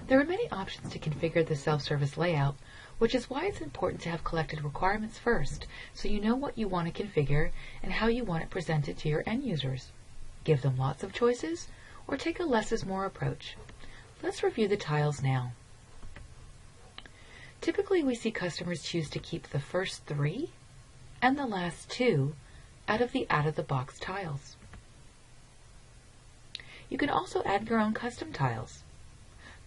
There are many options to configure the self-service layout, which is why it's important to have collected requirements first, so you know what you want to configure and how you want it presented to your end users. Give them lots of choices, or take a less is more approach. Let's review the tiles now. Typically, we see customers choose to keep the first 3 and the last 2 out of the out-of-the-box tiles. You can also add your own custom tiles,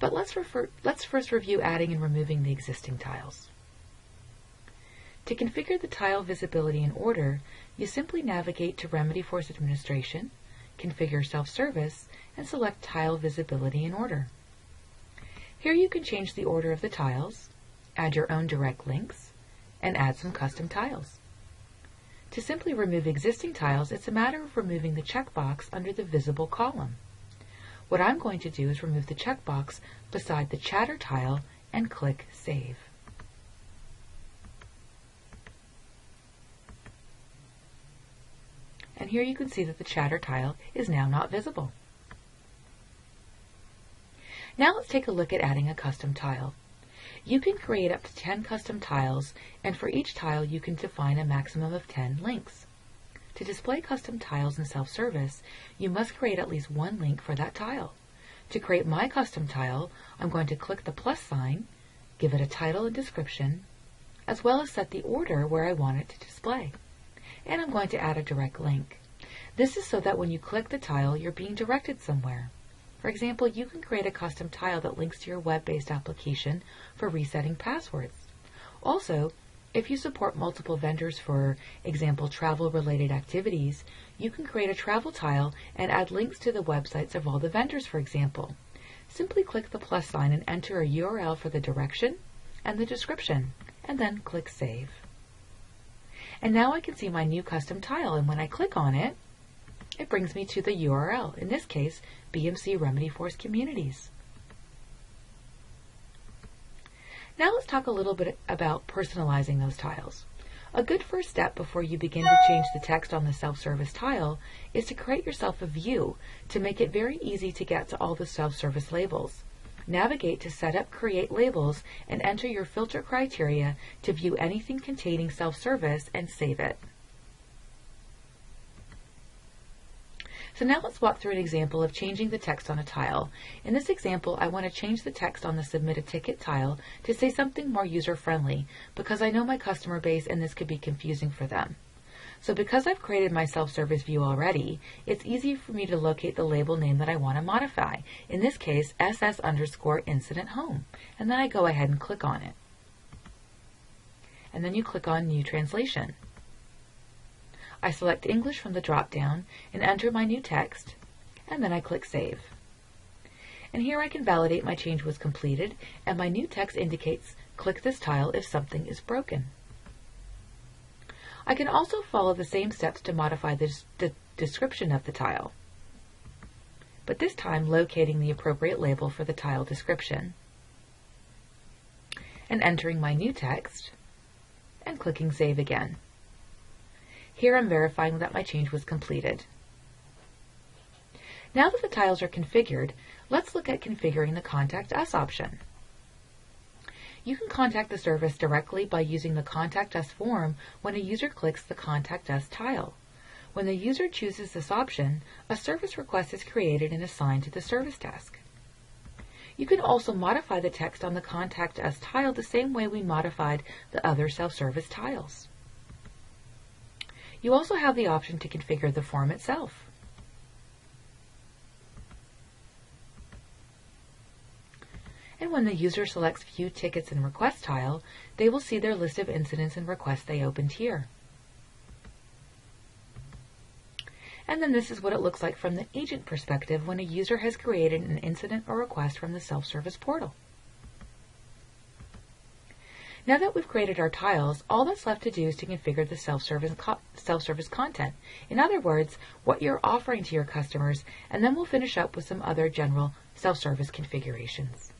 but let's first review adding and removing the existing tiles. To configure the tile visibility and order, you simply navigate to Remedyforce Administration, Configure Self-Service, and select Tile Visibility and Order. Here you can change the order of the tiles, add your own direct links, and add some custom tiles. To simply remove existing tiles, it's a matter of removing the checkbox under the visible column. What I'm going to do is remove the checkbox beside the Chatter tile and click Save. And here you can see that the Chatter tile is now not visible. Now let's take a look at adding a custom tile. You can create up to 10 custom tiles, and for each tile you can define a maximum of 10 links. To display custom tiles in self-service, you must create at least one link for that tile. To create my custom tile, I'm going to click the plus sign, give it a title and description, as well as set the order where I want it to display. And I'm going to add a direct link. This is so that when you click the tile, you're being directed somewhere. For example, you can create a custom tile that links to your web-based application for resetting passwords. Also, if you support multiple vendors, for example, travel-related activities, you can create a travel tile and add links to the websites of all the vendors, for example. Simply click the plus sign and enter a URL for the direction and the description, and then click Save. And now I can see my new custom tile, and when I click on it, it brings me to the URL, in this case, BMC Remedyforce Communities. Now let's talk a little bit about personalizing those tiles. A good first step before you begin to change the text on the self-service tile is to create yourself a view to make it very easy to get to all the self-service labels. Navigate to Setup, Create Labels, and enter your filter criteria to view anything containing self-service and save it. So now let's walk through an example of changing the text on a tile. In this example, I want to change the text on the Submit a Ticket tile to say something more user-friendly, because I know my customer base and this could be confusing for them. So because I've created my self-service view already, it's easy for me to locate the label name that I want to modify. In this case, SS_Incident Home. And then I go ahead and click on it. And then you click on New Translation. I select English from the drop-down and enter my new text, and then I click Save. And here I can validate my change was completed, and my new text indicates, click this tile if something is broken. I can also follow the same steps to modify the description of the tile, but this time locating the appropriate label for the tile description, and entering my new text, and clicking Save again. Here I'm verifying that my change was completed. Now that the tiles are configured, let's look at configuring the Contact Us option. You can contact the service directly by using the Contact Us form when a user clicks the Contact Us tile. When the user chooses this option, a service request is created and assigned to the service desk. You can also modify the text on the Contact Us tile the same way we modified the other self-service tiles. You also have the option to configure the form itself. And when the user selects View Tickets and Requests tile, they will see their list of incidents and requests they opened here. And then this is what it looks like from the agent perspective when a user has created an incident or request from the self-service portal. Now that we've created our tiles, all that's left to do is to configure the self-service content. In other words, what you're offering to your customers, and then we'll finish up with some other general self-service configurations.